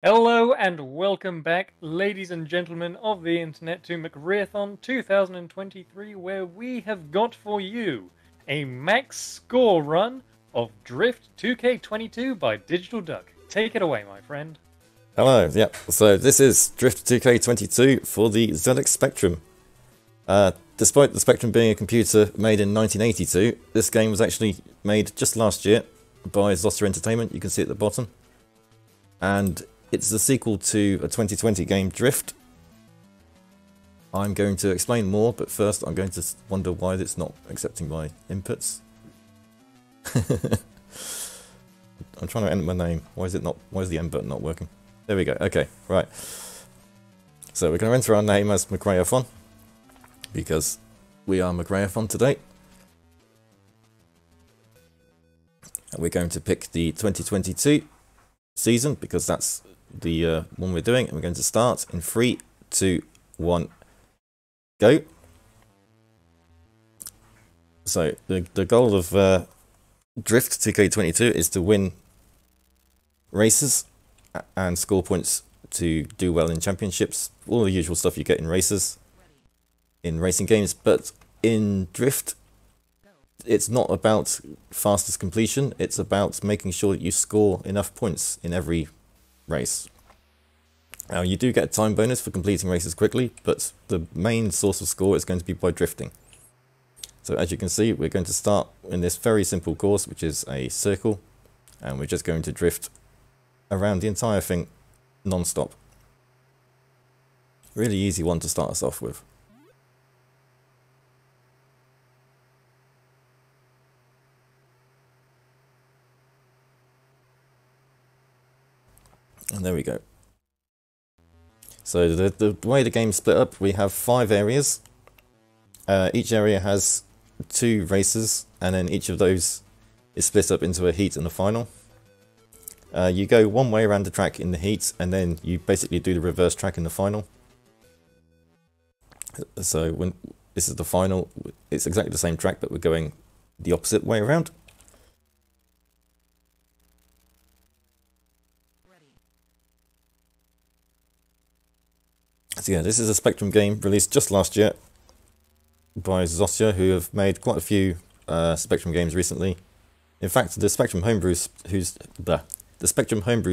Hello and welcome back, ladies and gentlemen of the internet, to McRaeathon 2023, where we have got for you a max score run of Drift 2K22 by DigitalDuck. Take it away, my friend. Hello, yep. So this is Drift 2K22 for the ZX Spectrum. Despite the Spectrum being a computer made in 1982, this game was actually made just last year by Zoster Entertainment. You can see at the bottom. And it's the sequel to a 2020 game, Drift. I'm going to explain more, but first I'm going to wonder why it's not accepting my inputs. I'm trying to enter my name. Why is the M button not working? There we go. Okay, right. So we're going to enter our name as McRaeathon, because we are McRaeathon today. And we're going to pick the 2022 season, because that's the one we're doing. And we're going to start in 3, 2, 1, go. So the goal of Drift 2K22 is to win races and score points to do well in championships, all the usual stuff you get in races, in racing games. But in Drift, it's not about fastest completion, it's about making sure that you score enough points in every race. Now, you do get a time bonus for completing races quickly, but the main source of score is going to be by drifting. So as you can see, we're going to start in this very simple course, which is a circle, and we're just going to drift around the entire thing non-stop. Really easy one to start us off with. And there we go. So the way the game's split up, we have 5 areas. Each area has 2 races, and then each of those is split up into a heat and a final. You go one way around the track in the heat, and then you basically do the reverse track in the final. So when this is the final, it's exactly the same track, but we're going the opposite way around. So yeah, this is a Spectrum game released just last year by Zoster, who have made quite a few Spectrum games recently. In fact, the Spectrum homebrew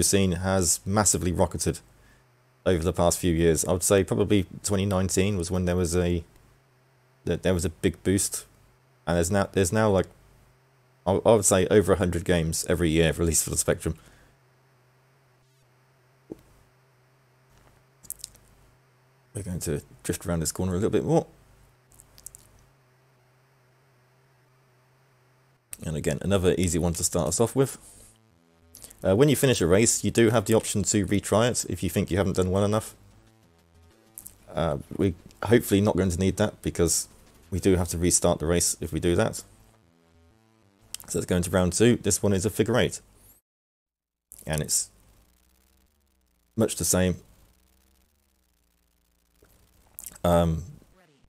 scene has massively rocketed over the past few years. I would say probably 2019 was when there was a big boost, and there's now like I would say over 100 games every year released for the Spectrum. We're going to drift around this corner a little bit more. And again, another easy one to start us off with. When you finish a race, you do have the option to retry it if you think you haven't done well enough. We're hopefully not going to need that, because we do have to restart the race if we do that. So let's go into round 2. This one is a figure 8. And it's much the same.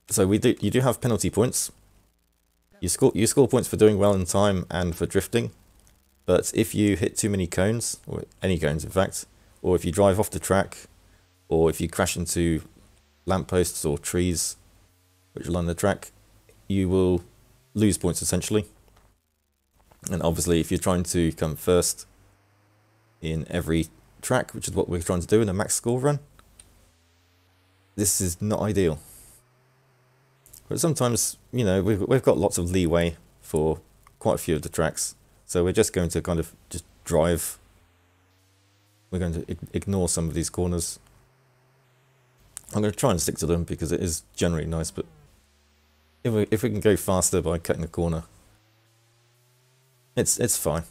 So you do have penalty points. You score points for doing well in time and for drifting, but if you hit too many cones, or any cones in fact, or if you drive off the track, or if you crash into lampposts or trees which line the track, you will lose points essentially. And obviously, if you're trying to come first in every track, which is what we're trying to do in a max score run, this is not ideal. But sometimes, you know, we've got lots of leeway for quite a few of the tracks, so we're just going to kind of just drive. We're going to ignore some of these corners. I'm going to try and stick to them because it is generally nice, but if we can go faster by cutting a corner, it's fine.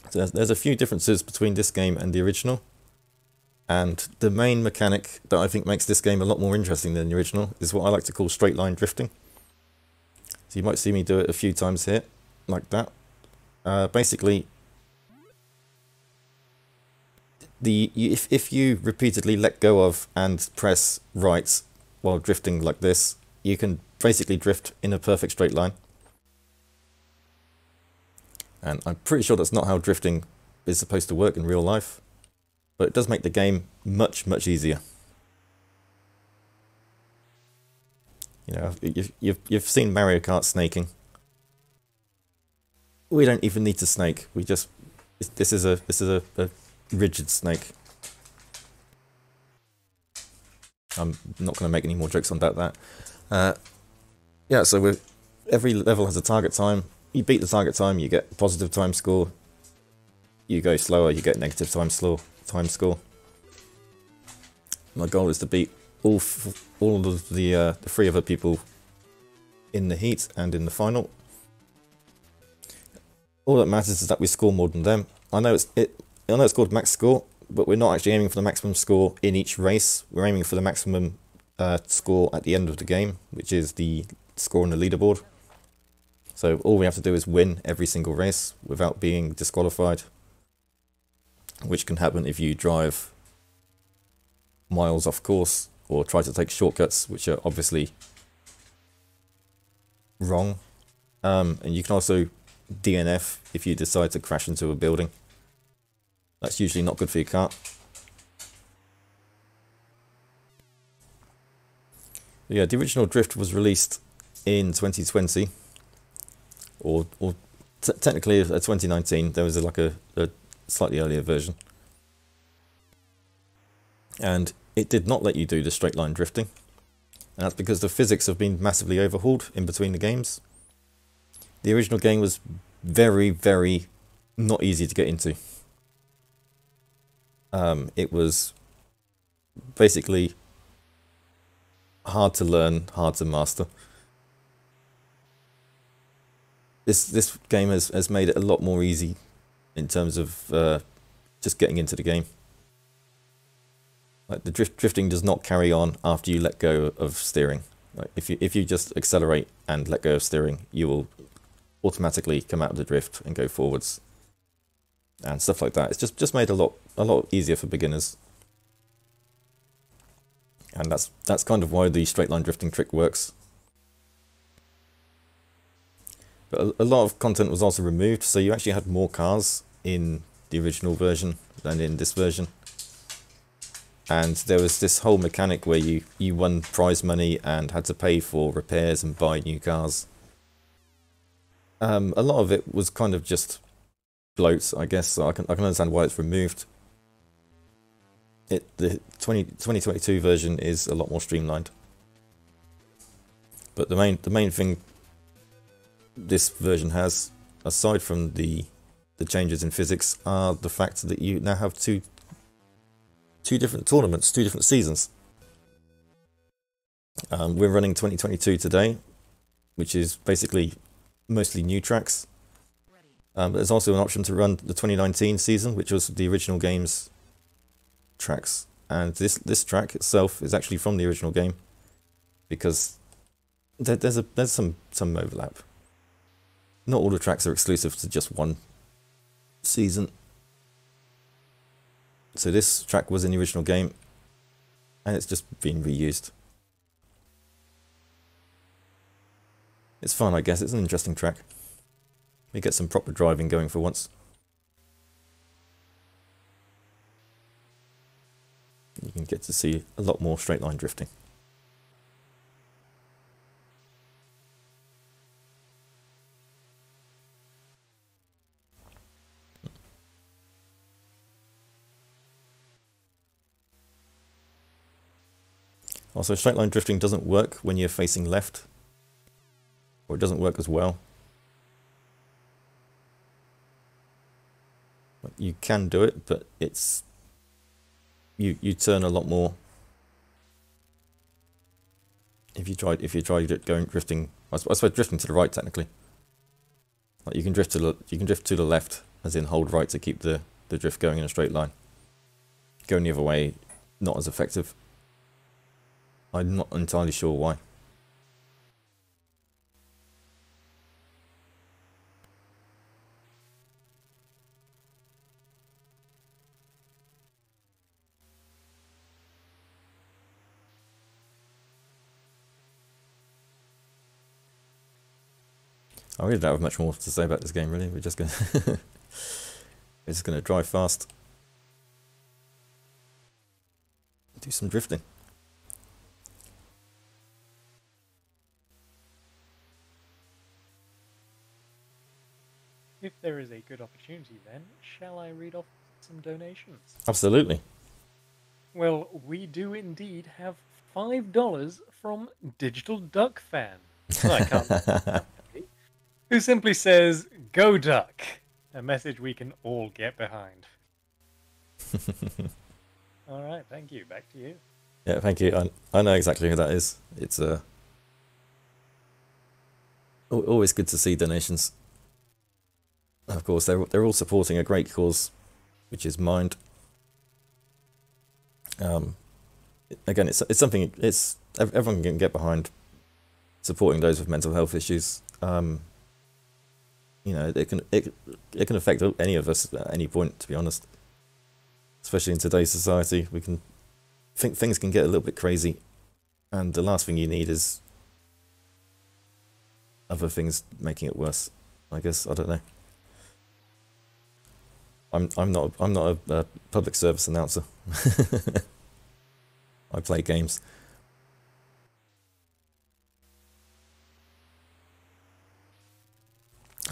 So there's a few differences between this game and the original, and the main mechanic that I think makes this game a lot more interesting than the original is what I like to call straight line drifting. So you might see me do it a few times here, like that. Basically, if you repeatedly let go of and press right while drifting like this, you can basically drift in a perfect straight line. And I'm pretty sure that's not how drifting is supposed to work in real life, but it does make the game much, much easier. You know, you've seen Mario Kart snaking. We don't even need to snake. We just this is a rigid snake. I'm not going to make any more jokes on that. Yeah, so every level has a target time. You beat the target time, you get a positive time score. You go slower, you get negative time score. My goal is to beat all of the 3 other people in the heat and in the final. All that matters is that we score more than them. I know it's called max score, but we're not actually aiming for the maximum score in each race. We're aiming for the maximum score at the end of the game, which is the score on the leaderboard. So all we have to do is win every single race without being disqualified, which can happen if you drive miles off course or try to take shortcuts, which are obviously wrong. And you can also DNF if you decide to crash into a building. That's usually not good for your car. But yeah, the original Drift was released in 2020, or technically 2019. There was like a slightly earlier version, and it did not let you do the straight line drifting, and that's because the physics have been massively overhauled in between the games. The original game was very, very not easy to get into. It was basically hard to learn, hard to master. This game has made it a lot more easy in terms of just getting into the game. Like the drifting does not carry on after you let go of steering. Like if you just accelerate and let go of steering, you will automatically come out of the drift and go forwards and stuff like that. It's just made a lot easier for beginners. And that's kind of why the straight line drifting trick works. But a lot of content was also removed, so you actually had more cars in the original version than in this version. And there was this whole mechanic where you won prize money and had to pay for repairs and buy new cars. A lot of it was kind of just bloat, I guess, so I can understand why it's removed. The 2022 version is a lot more streamlined. But the main thing this version has, aside from the changes in physics, are the fact that you now have two different tournaments, 2 different seasons. We're running 2022 today, which is basically mostly new tracks. But there's also an option to run the 2019 season, which was the original game's tracks. And this track itself is actually from the original game, because there's some overlap. Not all the tracks are exclusive to just one season. So this track was in the original game, and it's just been reused. It's fun, I guess. It's an interesting track. We get some proper driving going for once. You can get to see a lot more straight line drifting. Also, straight line drifting doesn't work when you're facing left, or it doesn't work as well. You can do it, but it's you turn a lot more if you tried going drifting. I suppose drifting to the right technically. Like you can drift to the left, as in hold right to keep the drift going in a straight line. Going the other way, not as effective. I'm not entirely sure why. I really don't have much more to say about this game, really. We're just gonna we're just gonna drive fast, do some drifting. If there is a good opportunity, then shall I read off some donations? Absolutely. Well, we do indeed have $5 from DigitalDuck fan. I can't. Who simply says, "Go Duck," a message we can all get behind. All right, thank you. Back to you. Yeah, thank you. I know exactly who that is. It's always good to see donations. Of course, they're all supporting a great cause, which is Mind. Again, it's something everyone can get behind. Supporting those with mental health issues. You know, it can affect any of us at any point. To be honest, especially in today's society, we can think things can get a little bit crazy, and the last thing you need is other things making it worse. I guess I don't know. I'm not a public service announcer. I play games.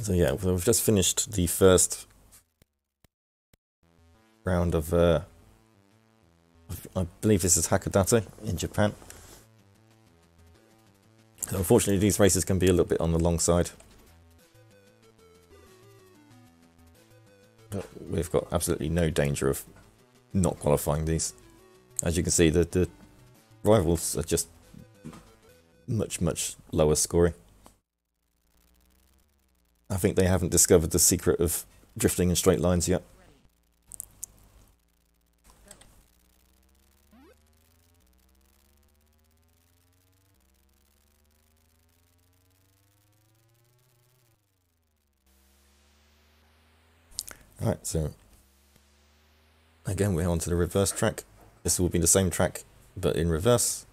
So yeah, we've just finished the first round of I believe this is Hakodate in Japan. So unfortunately, these races can be a little bit on the long side. But we've got absolutely no danger of not qualifying these. As you can see, the rivals are just much lower scoring. I think they haven't discovered the secret of drifting in straight lines yet. Alright, so again we're on to the reverse track. This will be the same track, but in reverse.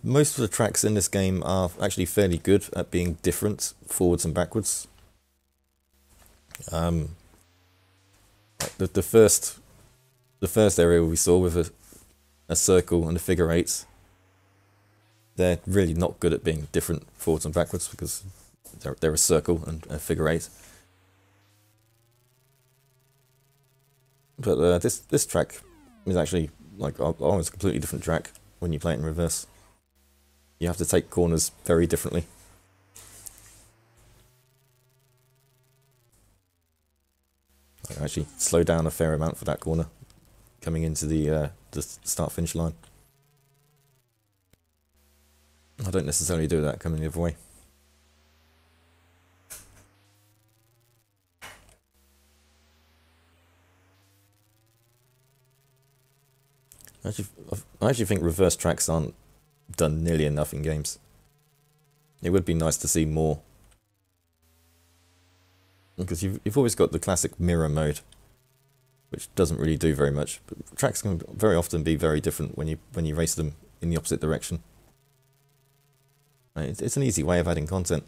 Most of the tracks in this game are actually fairly good at being different forwards and backwards. The first area we saw with a circle and a figure eight, they're really not good at being different forwards and backwards because they're a circle and a figure eight. But this track is actually like almost a completely different track when you play it in reverse. You have to take corners very differently. I actually slow down a fair amount for that corner coming into the start-finish line. I don't necessarily do that coming the other way. I actually think reverse tracks aren't done nearly enough in games. It would be nice to see more. Because you've always got the classic mirror mode, which doesn't really do very much. But tracks can very often be very different when you race them in the opposite direction. It's an easy way of adding content.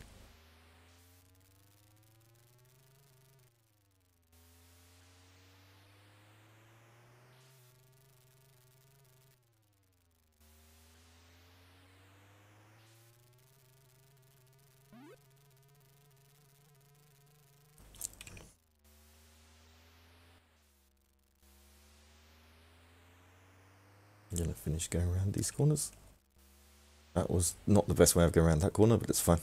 I'm gonna finish going around these corners. That was not the best way of going around that corner, but it's fine.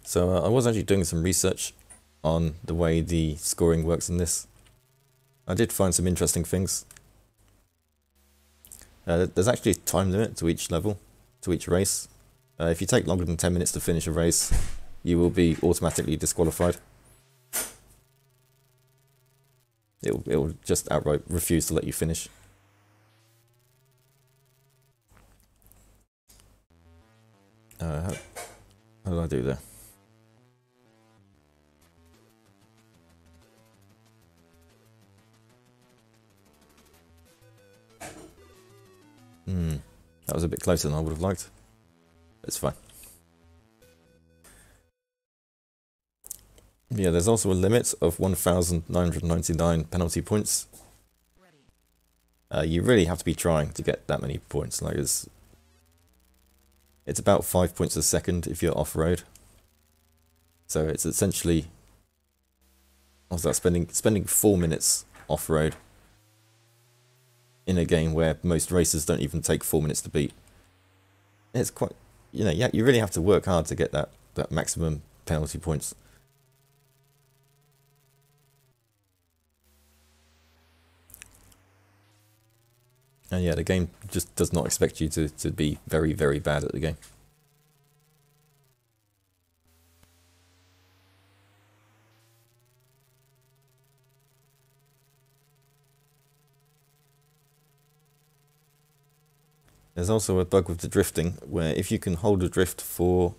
So I was actually doing some research on the way the scoring works in this. I did find some interesting things. There's actually a time limit to each level, to each race. If you take longer than 10 minutes to finish a race, you will be automatically disqualified. It will just outright refuse to let you finish. How did I do there? That was a bit closer than I would have liked. It's fine. Yeah, there's also a limit of 1,999 penalty points. You really have to be trying to get that many points. Like it's about 5 points a second if you're off-road. So it's essentially, what's that, spending 4 minutes off-road in a game where most races don't even take 4 minutes to beat. It's quite, you really have to work hard to get that maximum penalty points. And yeah, the game just does not expect you to be very, very bad at the game. There's also a bug with the drifting, where if you can hold a drift for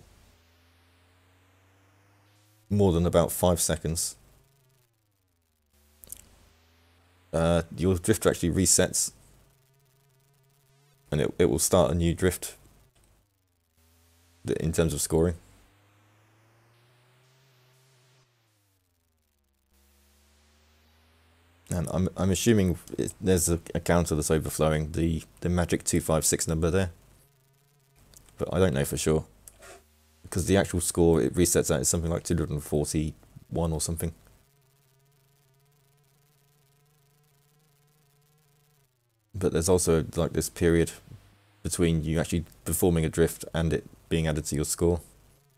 more than about 5 seconds, your drifter actually resets, and it will start a new drift in terms of scoring. And I'm assuming there's a counter that's overflowing the magic 256 number there, but I don't know for sure, because the actual score it resets out is something like 241 or something. But there's also like this period between you actually performing a drift and it being added to your score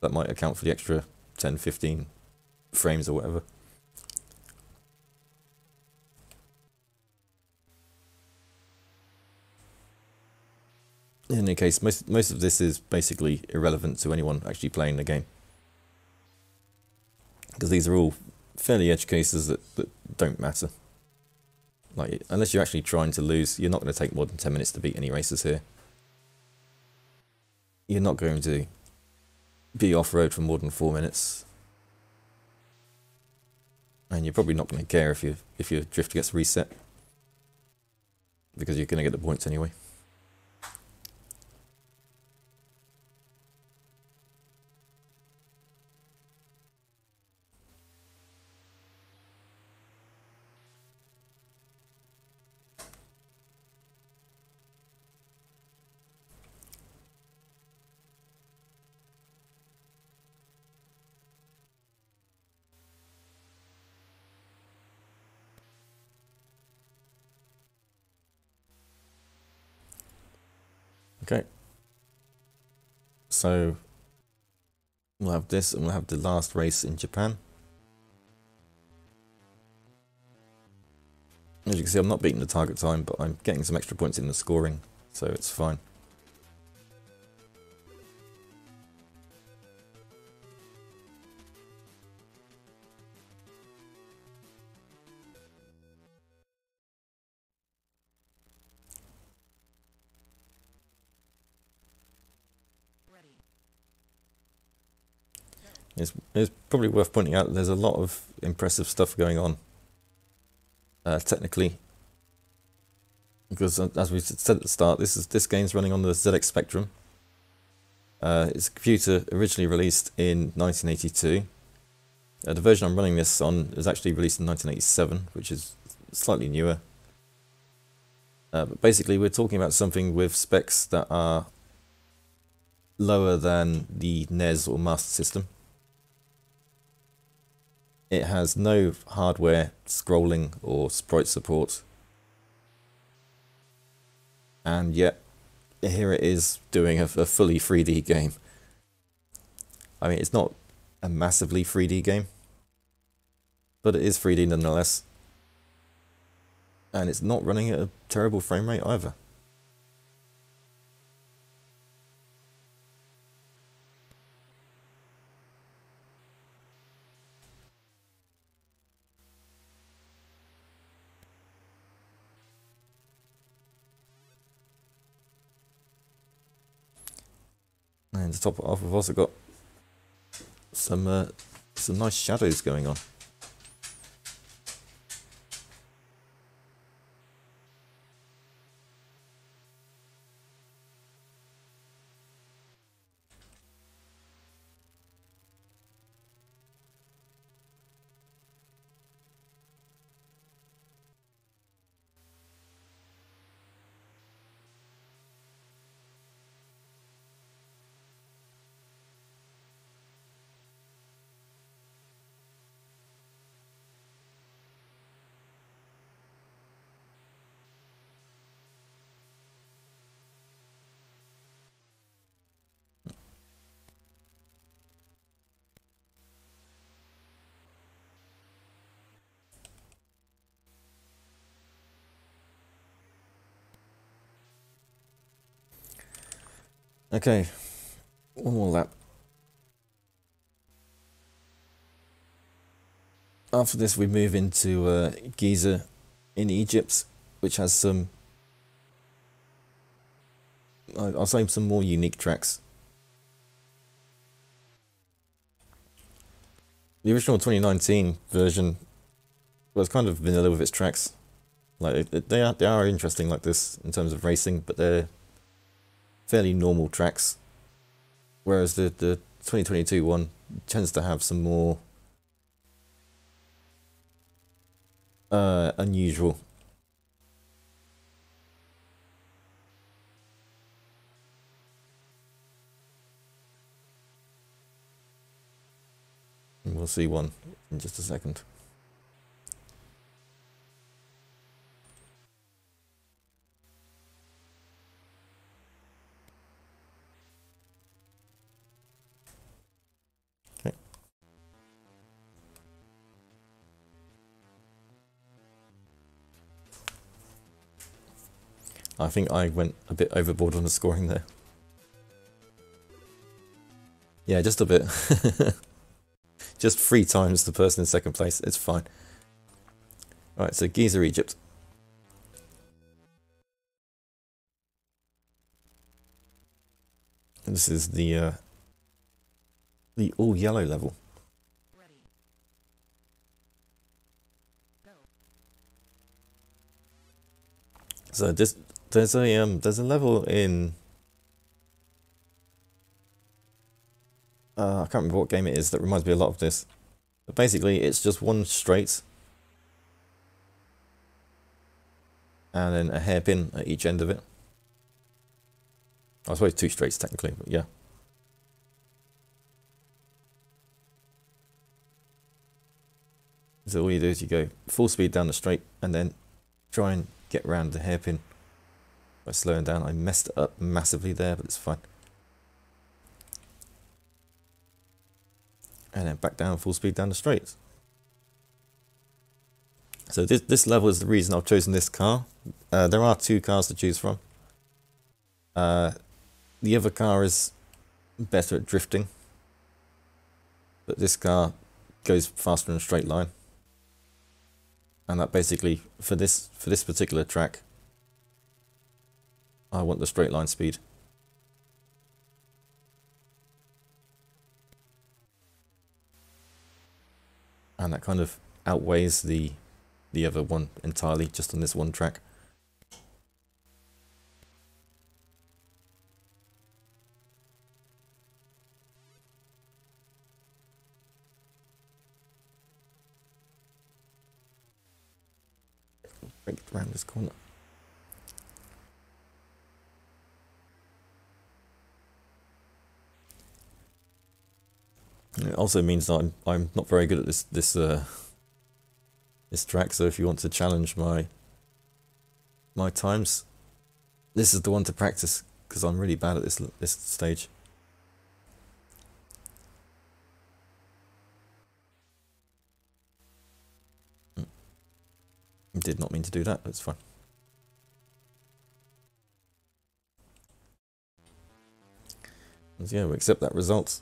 that might account for the extra 10-15 frames or whatever. In any case, most of this is basically irrelevant to anyone actually playing the game, because these are all fairly edge cases that don't matter. Like, unless you're actually trying to lose, you're not going to take more than 10 minutes to beat any races here. You're not going to be off-road for more than 4 minutes, and you're probably not going to care if your drift gets reset, because you're going to get the points anyway. Okay, so we'll have this, and we'll have the last race in Japan. As you can see, I'm not beating the target time, but I'm getting some extra points in the scoring, so it's fine. It's probably worth pointing out that there's a lot of impressive stuff going on technically, because as we said at the start, this game's running on the ZX Spectrum. It's a computer originally released in 1982. The version I'm running this on is actually released in 1987, which is slightly newer. But basically, we're talking about something with specs that are lower than the NES or Master System. It has no hardware scrolling or sprite support, and yet here it is doing a fully 3D game. I mean, it's not a massively 3D game, but it is 3D nonetheless, and it's not running at a terrible frame rate either. And to top it off, we've also got some nice shadows going on. Okay, one more lap. After this we move into Giza in Egypt, which has some, I'll say some more unique tracks. The original 2019 version was kind of vanilla with its tracks. Like they are interesting like this in terms of racing, but they're fairly normal tracks. Whereas the 2022 one tends to have some more unusual. And we'll see one in just a second. Okay. I think I went a bit overboard on the scoring there. Yeah, just a bit. Just 3 times the person in second place. It's fine. Alright, so Giza, Egypt. And this is the all yellow level. So there's a level in I can't remember what game it is that reminds me a lot of this. But basically it's just one straight and then a hairpin at each end of it. I suppose 2 straights technically, but yeah. So all you do is you go full speed down the straight and then try and get around the hairpin by slowing down. I messed it up massively there, but it's fine. And then back down full speed down the straight. So this level is the reason I've chosen this car. There are 2 cars to choose from. The other car is better at drifting, but this car goes faster in a straight line. And that basically, for this particular track, I want the straight line speed. And that kind of outweighs the other one entirely, just on this one track. Break it around this corner. It also means that I'm not very good at this track. So if you want to challenge my times, this is the one to practice, because I'm really bad at this stage. Did not mean to do that, but it's fine. And yeah, we accept that result.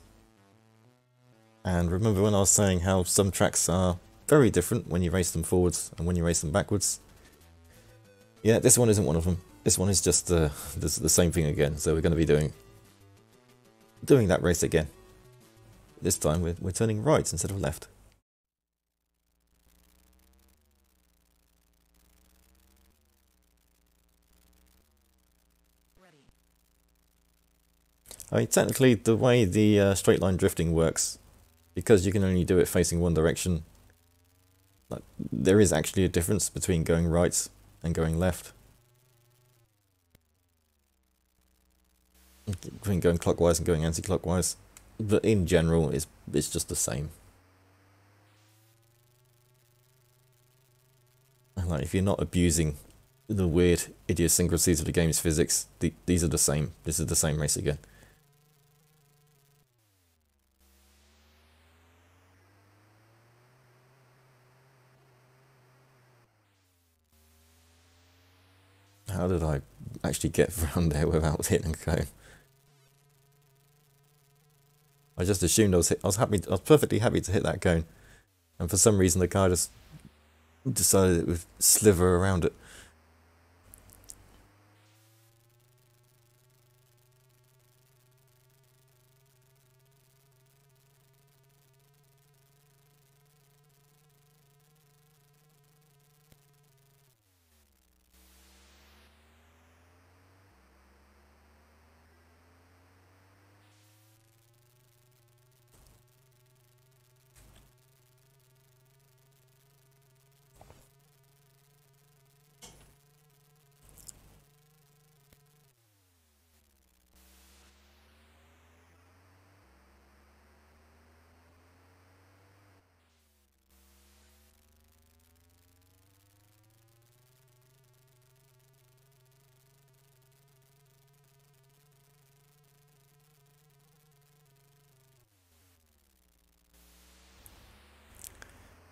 And remember when I was saying how some tracks are very different when you race them forwards and when you race them backwards? Yeah, this one isn't one of them. This one is just the same thing again. So we're going to be doing doing that race again. This time we're turning right instead of left. I mean, technically, the way the straight line drifting works, because you can only do it facing one direction, like, there is actually a difference between going right and going left. Between going clockwise and going anti-clockwise. But in general, it's just the same. Like, if you're not abusing the weird idiosyncrasies of the game's physics, these are the same. This is the same race again. How did I actually get around there without hitting a cone? I just assumed I was perfectly happy to hit that cone, and for some reason the car just decided it would sliver around it.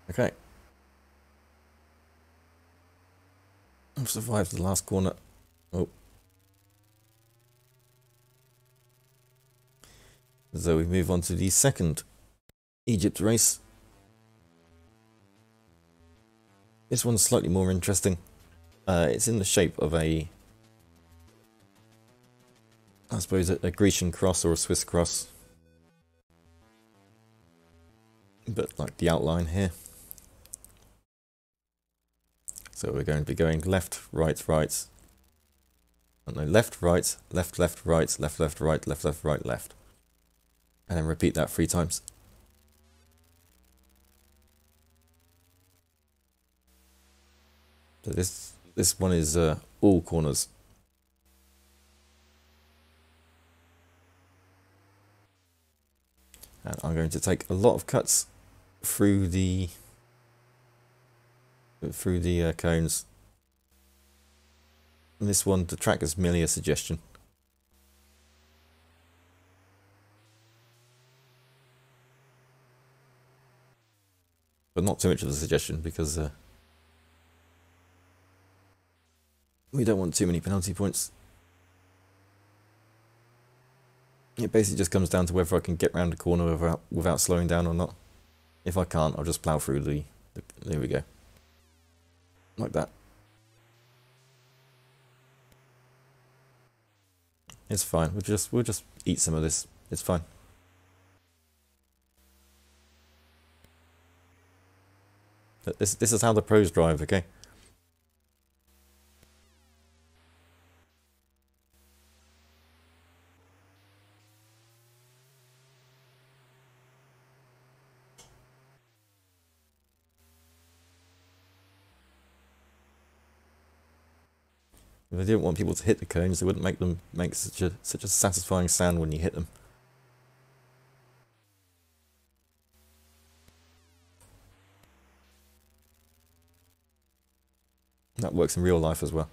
Okay. I've survived the last corner. Oh. So we move on to the second Egypt race. This one's slightly more interesting. It's in the shape of I suppose a Grecian cross or a Swiss cross. But like the outline here. So we're going to be going left, right, right. Oh, no, left, right, left, left, right, left, left, right, left, left, right, left. And then repeat that 3 times. So this one is all corners. And I'm going to take a lot of cuts through the cones. And this one, the track is merely a suggestion. But not too much of a suggestion, because we don't want too many penalty points. It basically just comes down to whether I can get round the corner without slowing down or not. If I can't, I'll just plough through there we go. Like that. It's fine. We'll just eat some of this. It's fine. This is how the pros drive, okay? If they didn't want people to hit the cones, they wouldn't make them make such a satisfying sound when you hit them. That works in real life as well.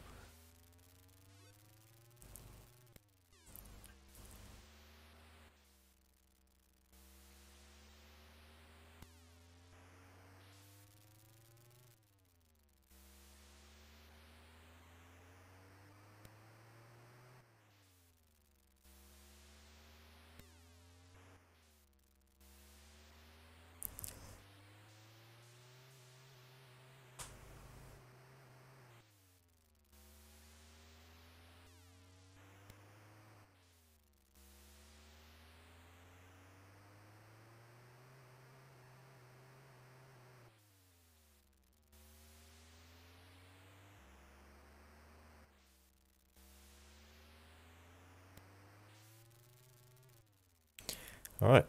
Alright.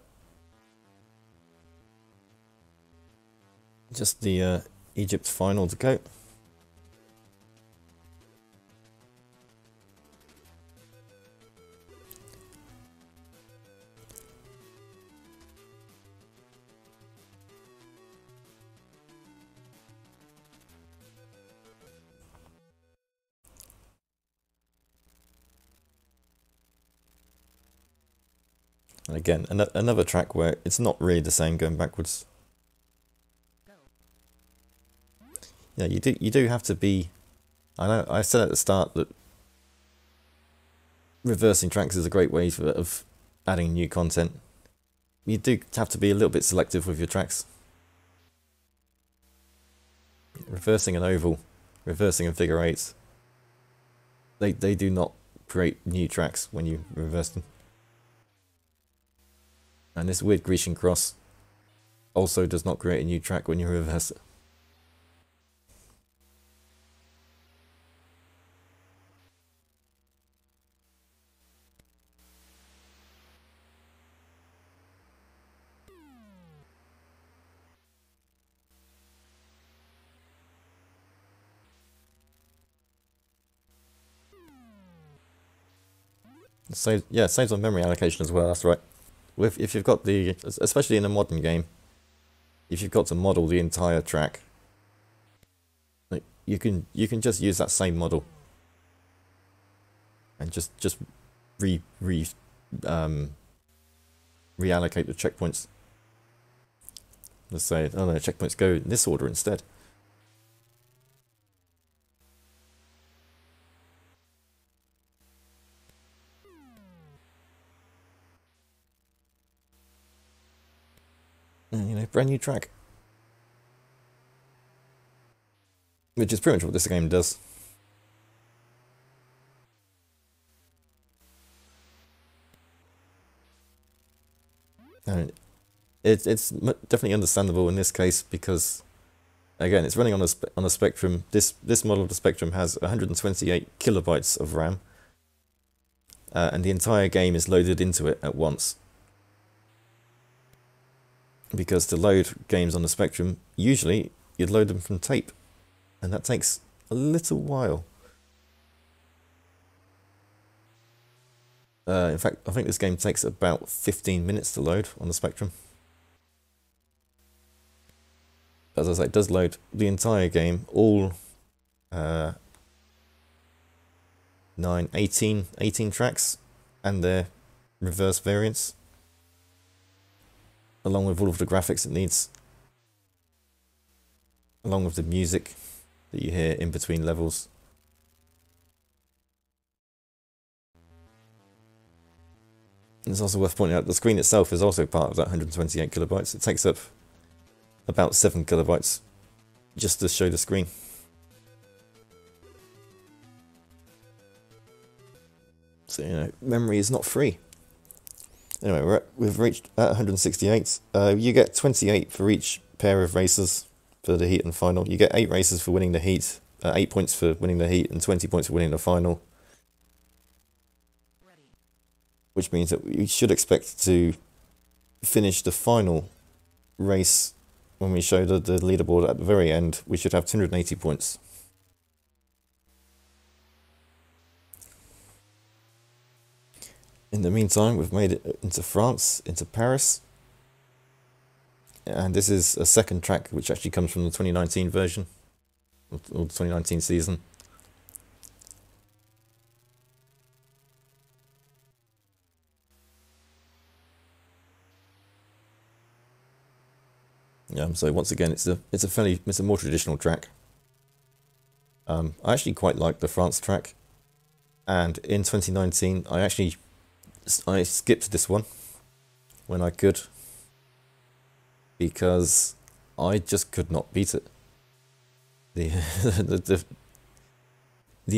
Just the Egypt final to go. And again, another track where it's not really the same going backwards. Yeah, you do have to be. I know I said at the start that reversing tracks is a great way of adding new content. You do have to be a little bit selective with your tracks. Reversing an oval, reversing a figure eight. They do not create new tracks when you reverse them. And this weird Grecian cross also does not create a new track when you reverse it. So yeah, saves on memory allocation as well. That's right. If you've got the, especially in a modern game, if you've got to model the entire track, like you can just use that same model and just reallocate the checkpoints. Let's say, oh no, checkpoints go in this order instead. And, you know, brand new track. Which is pretty much what this game does. And it's definitely understandable in this case because, again, it's running on a Spectrum. This model of the Spectrum has 128 kilobytes of RAM, and the entire game is loaded into it at once. Because to load games on the Spectrum, usually you'd load them from tape, and that takes a little while. In fact, I think this game takes about 15 minutes to load on the Spectrum. As I say, it does load the entire game, all 18 tracks and their reverse variants, along with all of the graphics it needs, along with the music that you hear in between levels. It's also worth pointing out the screen itself is also part of that 128 kilobytes. It takes up about 7 kilobytes just to show the screen. So, you know, memory is not free. Anyway, we've reached at 168. You get 28 for each pair of races for the heat and final. You get 8 races for winning the heat, 8 points for winning the heat, and 20 points for winning the final. Which means that you should expect to finish the final race when we show the leaderboard at the very end. We should have 280 points. In the meantime, we've made it into France, into Paris. And this is a second track which actually comes from the 2019 version, or the 2019 season. So once again, it's a more traditional track. I actually quite like the France track, and in 2019 I skipped this one when I could, because I just could not beat it. The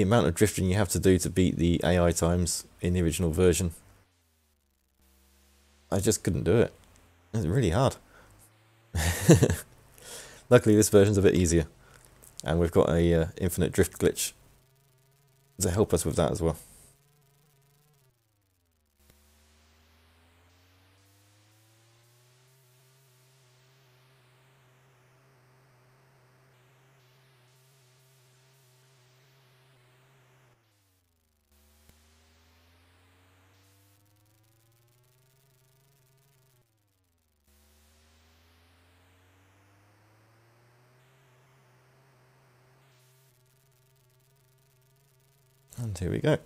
amount of drifting you have to do to beat the AI times in the original version, I just couldn't do it. It's really hard. Luckily this version's a bit easier, and we've got a infinite drift glitch to help us with that as well. And here we go.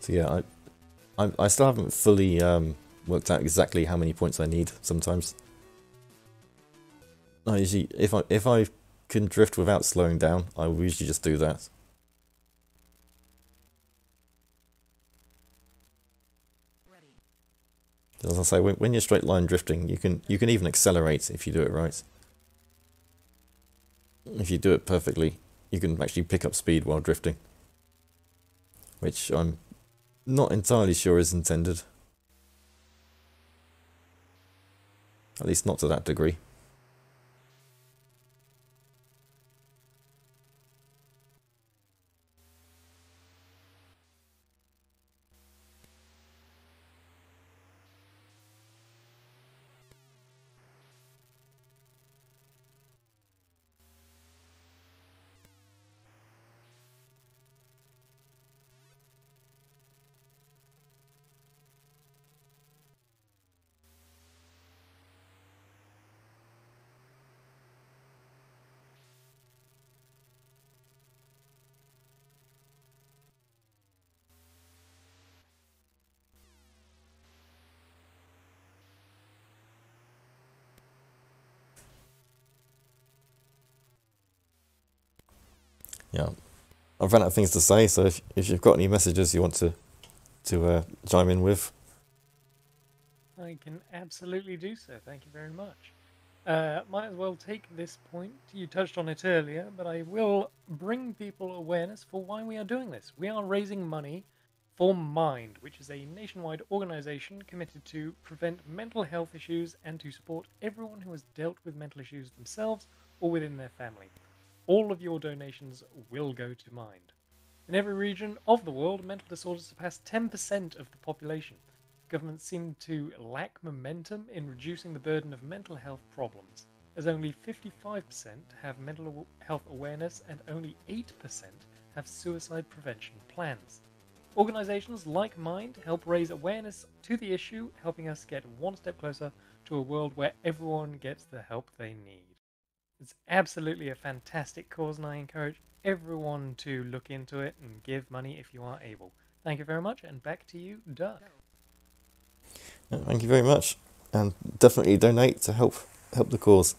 So yeah, I still haven't fully worked out exactly how many points I need sometimes. I usually, if I can drift without slowing down, I will usually just do that. As I say, when you're straight line drifting, you can even accelerate if you do it right. If you do it perfectly, you can actually pick up speed while drifting, which I'm not entirely sure is intended. At least not to that degree. Yeah, I've run out of things to say, so if you've got any messages you want to chime in with. I can absolutely do so. Thank you very much. Might as well take this point. You touched on it earlier, but I will bring people awareness for why we are doing this. We are raising money for Mind, which is a nationwide organization committed to prevent mental health issues and to support everyone who has dealt with mental issues themselves or within their family. All of your donations will go to Mind. In every region of the world, mental disorders surpass 10% of the population. Governments seem to lack momentum in reducing the burden of mental health problems, as only 55% have mental health awareness and only 8% have suicide prevention plans. Organizations like Mind help raise awareness to the issue, helping us get one step closer to a world where everyone gets the help they need. It's absolutely a fantastic cause, and I encourage everyone to look into it and give money if you are able. Thank you very much, and back to you, Duck. Thank you very much, and definitely donate to help the cause.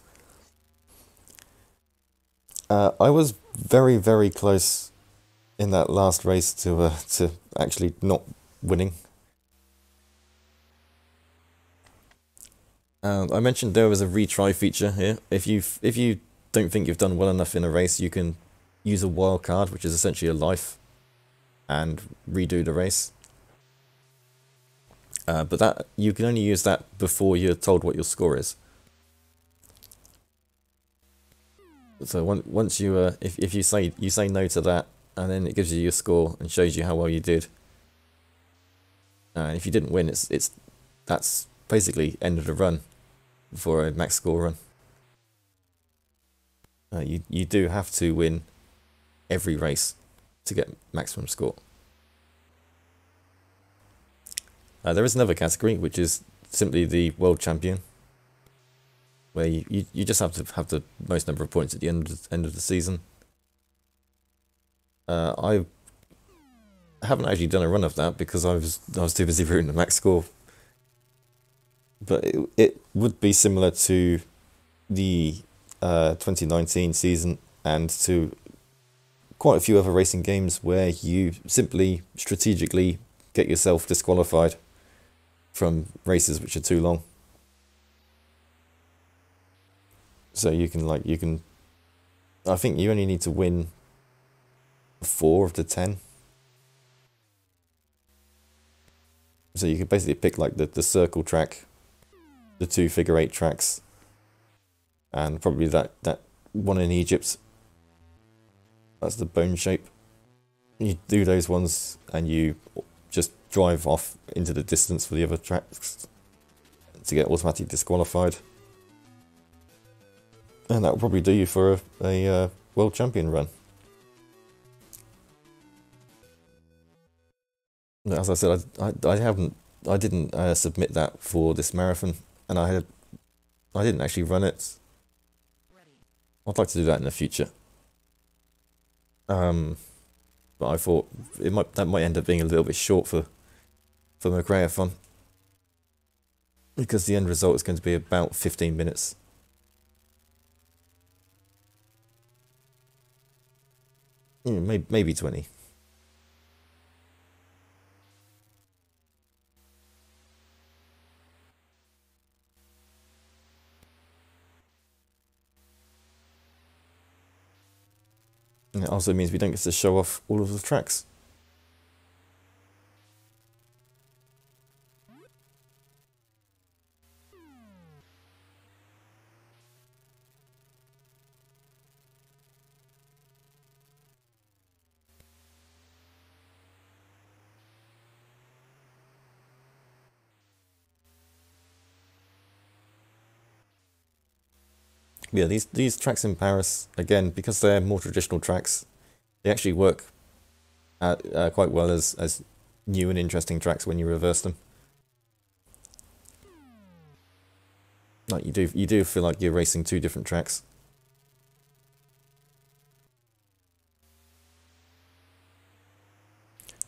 I was very, very close in that last race to actually not winning. I mentioned there was a retry feature here. If you don't think you've done well enough in a race, you can use a wild card, which is essentially a life, and redo the race. But that you can only use that before you're told what your score is. So once you if you say no to that, and then it gives you your score and shows you how well you did. And if you didn't win, that's basically end of the run for a max score run. You do have to win every race to get maximum score. There is another category, which is simply the world champion, where you just have to have the most number of points at the end of the season. I haven't actually done a run of that because I was too busy ruining the max score. But it would be similar to the 2019 season and to quite a few other racing games where you simply strategically get yourself disqualified from races which are too long. So you can I think you only need to win 4 of the 10. So you could basically pick like the circle track, the 2 figure 8 tracks, and probably that one in Egypt. That's the bone shape. You do those ones and you just drive off into the distance for the other tracks to get automatically disqualified. And that will probably do you for a world champion run. As I said, I didn't submit that for this marathon, and I didn't actually run it. I'd like to do that in the future. But I thought that might end up being a little bit short for McRaeathon, because the end result is going to be about 15 minutes. Maybe 20. And it also means we don't get to show off all of the tracks. Yeah, these tracks in Paris, again, because they're more traditional tracks, they actually work quite well as new and interesting tracks when you reverse them. Like you do feel like you're racing two different tracks.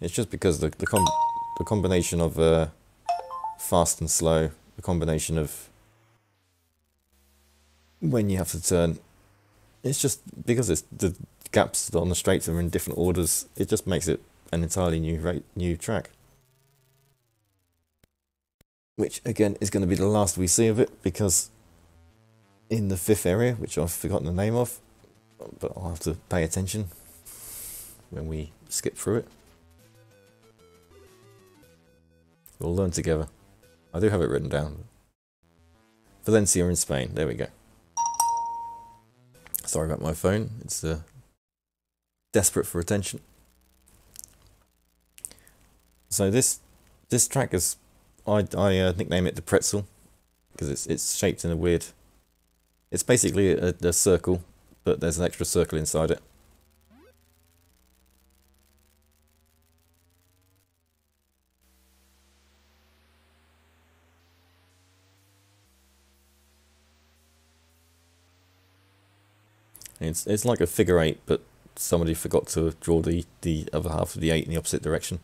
It's just because the combination of fast and slow, the combination of when you have to turn, it's just because it's the gaps on the straights are in different orders. It just makes it an entirely new track, which again is going to be the last we see of it, because in the fifth area, which I've forgotten the name of, but I'll have to pay attention when we skip through it. We'll learn together. I do have it written down. Valencia in Spain. There we go. Sorry about my phone. It's desperate for attention. So this track is, I nickname it the pretzel, because it's shaped in a weird. It's basically a circle, but there's an extra circle inside it. It's like a figure eight, but somebody forgot to draw the other half of the 8 in the opposite direction.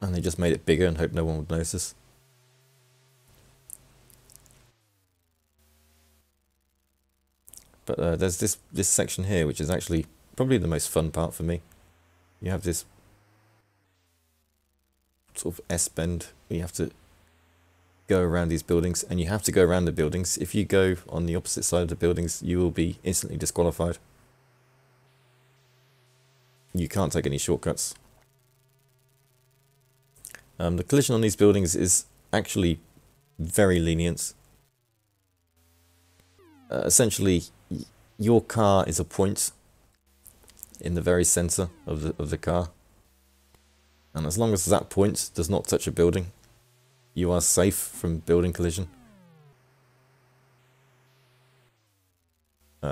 And they just made it bigger and hoped no one would notice. But there's this section here, which is actually probably the most fun part for me. You have this sort of S-bend where you have to go around these buildings, and you have to go around the buildings. If you go on the opposite side of the buildings, you will be instantly disqualified. You can't take any shortcuts. The collision on these buildings is actually very lenient. Essentially, your car is a point in the very center of the car, and as long as that point does not touch a building, you are safe from building collision.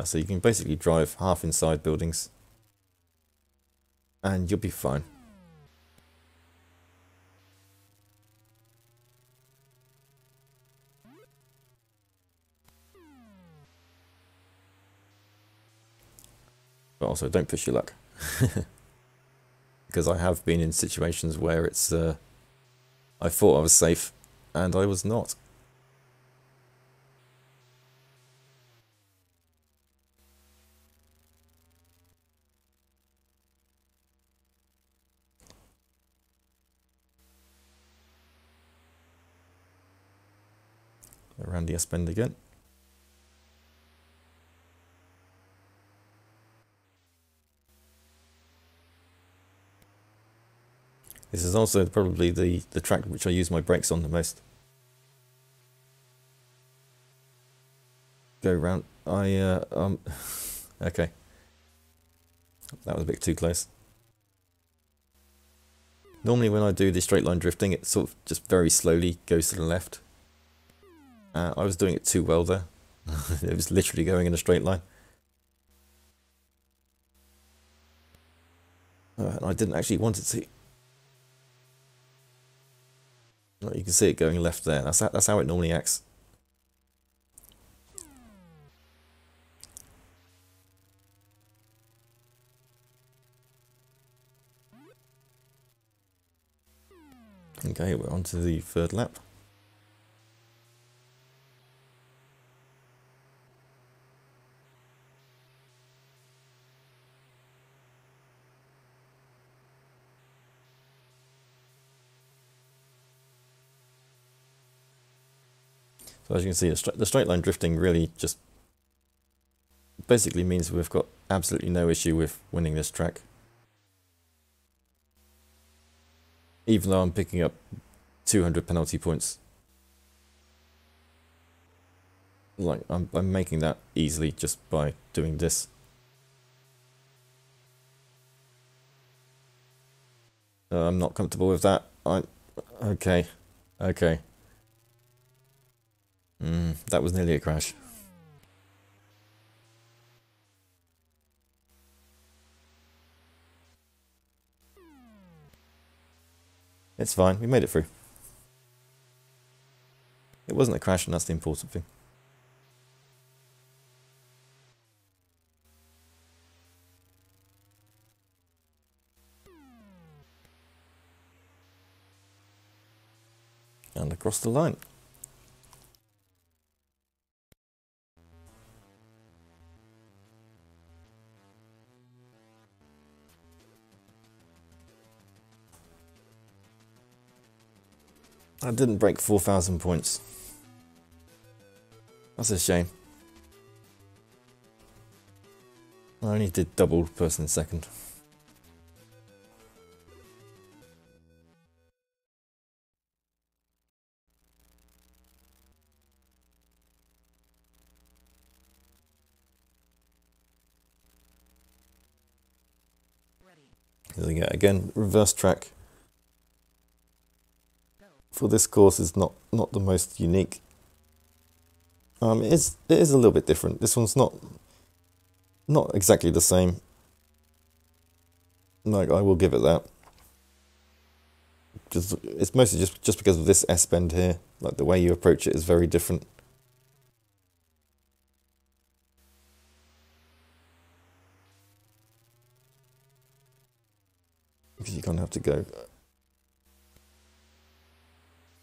So you can basically drive half inside buildings and you'll be fine. But also don't push your luck. Because I have been in situations where it's I thought I was safe, and I was not. Around the S-bend again. This is also probably the track which I use my brakes on the most. Go round. Okay. That was a bit too close. Normally when I do the straight line drifting, it sort of just very slowly goes to the left. I was doing it too well there. It was literally going in a straight line. And I didn't actually want it to. Well, you can see it going left there. That's how it normally acts. Okay, we're on to the third lap. So as you can see, the straight line drifting really just basically means we've got absolutely no issue with winning this track. Even though I'm picking up 200 penalty points. Like, I'm making that easily just by doing this. I'm not comfortable with that. Okay. Okay. That was nearly a crash. It's fine, we made it through. It wasn't a crash, and that's the important thing. And across the line. I didn't break 4,000 points. That's a shame. I only did double person second. There we go. Again, reverse track for this course is not the most unique. It is a little bit different. This one's not exactly the same. Like, I will give it that. It's mostly just because of this S bend here. Like, the way you approach it is very different. Because you kind of have to go.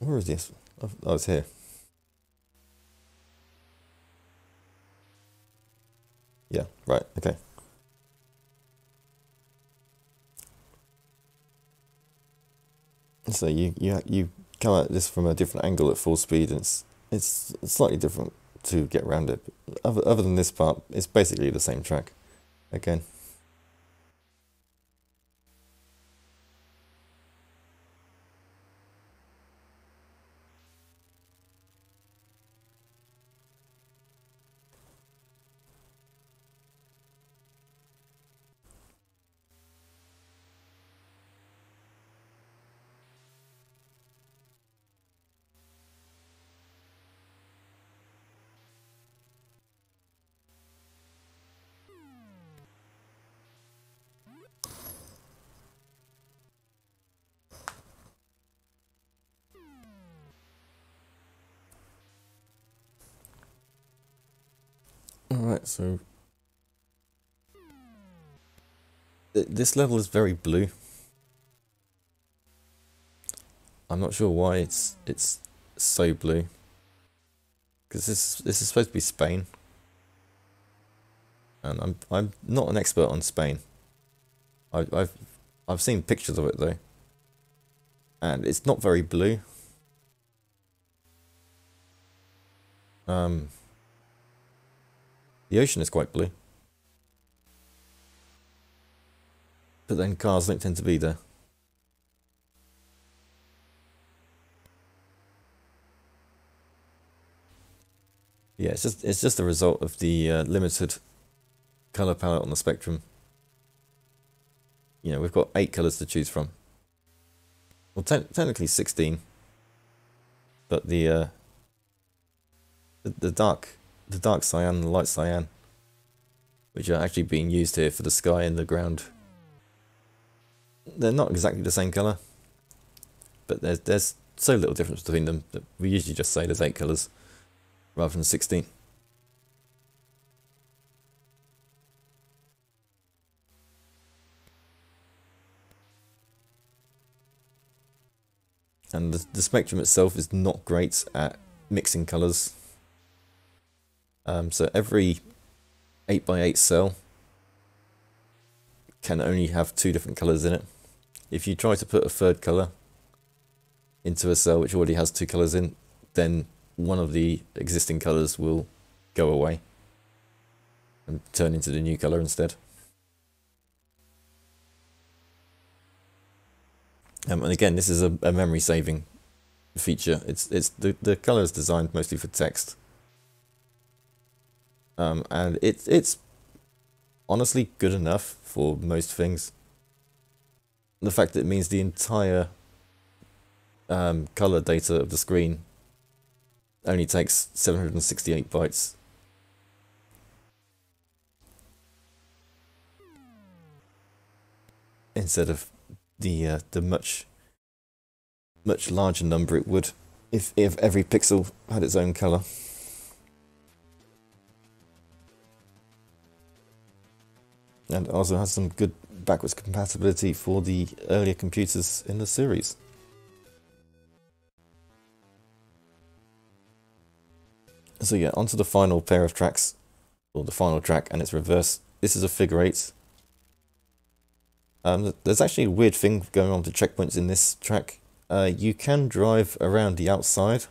Where is this? Oh, it's here. Yeah, right, okay. So you come at this from a different angle at full speed, and it's slightly different to get around it. But other than this part, it's basically the same track again. Alright, so this level is very blue. I'm not sure why it's so blue. Because this is supposed to be Spain. And I'm not an expert on Spain. I've seen pictures of it though. And it's not very blue. The ocean is quite blue. But then cars don't tend to be there. Yeah, it's just a result of the limited color palette on the spectrum. You know, we've got 8 colors to choose from. Well, technically 16. But the dark cyan and the light cyan, which are actually being used here for the sky and the ground, they're not exactly the same colour, but there's so little difference between them that we usually just say there's 8 colours rather than 16. And the spectrum itself is not great at mixing colours. So every 8x8 cell can only have 2 different colours in it. If you try to put a third colour into a cell which already has 2 colours in, then one of the existing colours will go away and turn into the new colour instead. And again, this is a memory saving feature. It's the colour is designed mostly for text, and it's honestly good enough for most things. The fact that it means the entire color data of the screen only takes 768 bytes. Instead of the much larger number it would if every pixel had its own color. And also has some good backwards compatibility for the earlier computers in the series. So yeah, onto the final pair of tracks, or the final track and its reverse. This is a figure 8. There's actually a weird thing going on with the checkpoints in this track. You can drive around the outside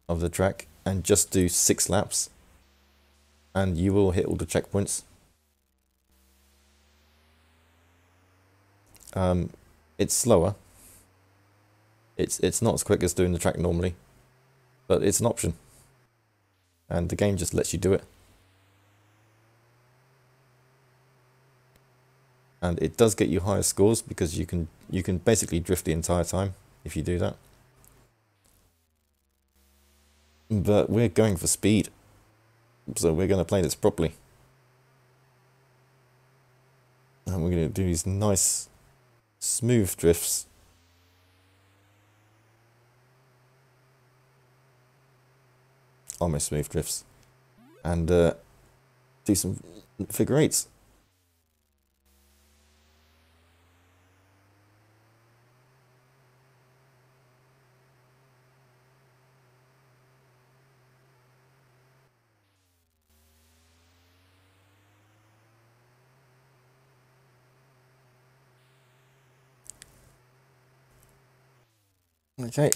of the track and just do 6 laps, and you will hit all the checkpoints. It's slower. It's not as quick as doing the track normally, but it's an option, and the game just lets you do it. And it does get you higher scores because you can basically drift the entire time if you do that. But we're going for speed, so we're going to play this properly. And we're going to do these nice, smooth drifts. Almost smooth drifts. And do some figure 8s. Okay,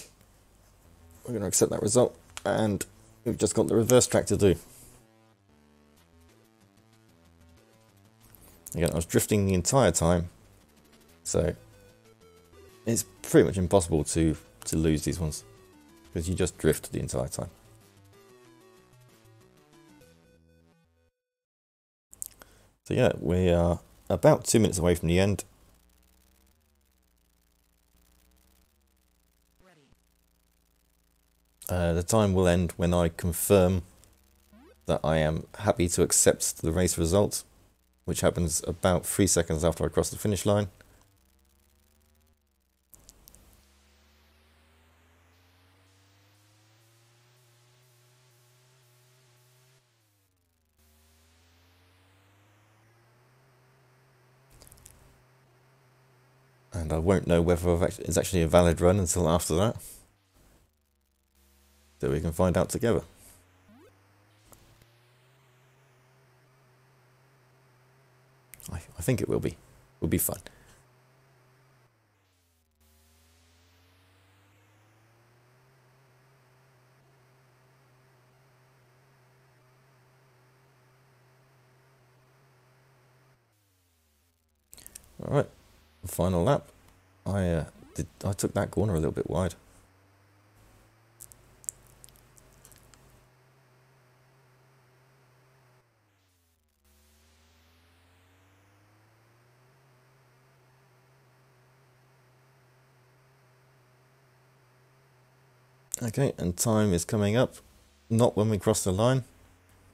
we're going to accept that result, and we've just got the reverse track to do. Again, I was drifting the entire time, so it's pretty much impossible to lose these ones, because you just drift the entire time. So yeah, we are about 2 minutes away from the end. The time will end when I confirm that I am happy to accept the race result, which happens about 3 seconds after I cross the finish line. And I won't know whether it's actually a valid run until after that. So we can find out together. I think it will be. Will be fun. All right, final lap. I took that corner a little bit wide. Okay, and time is coming up. Not when we cross the line,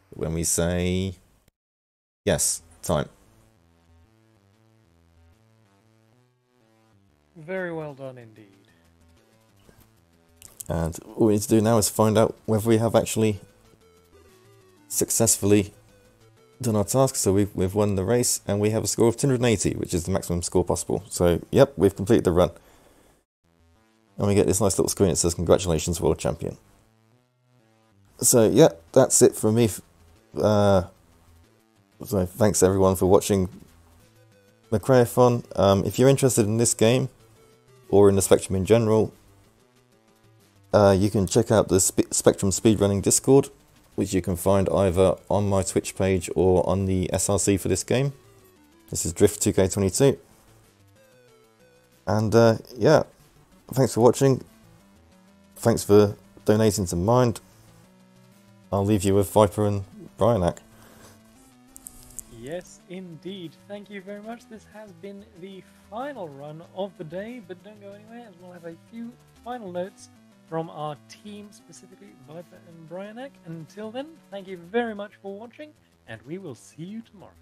but when we say yes, time. Very well done indeed. And all we need to do now is find out whether we have actually successfully done our task. So we've won the race, and we have a score of 280, which is the maximum score possible. So, yep, we've completed the run. And we get this nice little screen that says, "Congratulations, World Champion." So, yeah, that's it from me. So, thanks everyone for watching McRaeathon. If you're interested in this game, or in the Spectrum in general, you can check out the Spectrum Speedrunning Discord, which you can find either on my Twitch page or on the SRC for this game. This is Drift 2K22. And yeah, thanks for watching. Thanks for donating to Mind. I'll leave you with Viper and Bryanak. Yes, indeed. Thank you very much. This has been the final run of the day, but don't go anywhere, as we'll have a few final notes from our team, specifically Viper and Bryanak. Until then, thank you very much for watching, and we will see you tomorrow.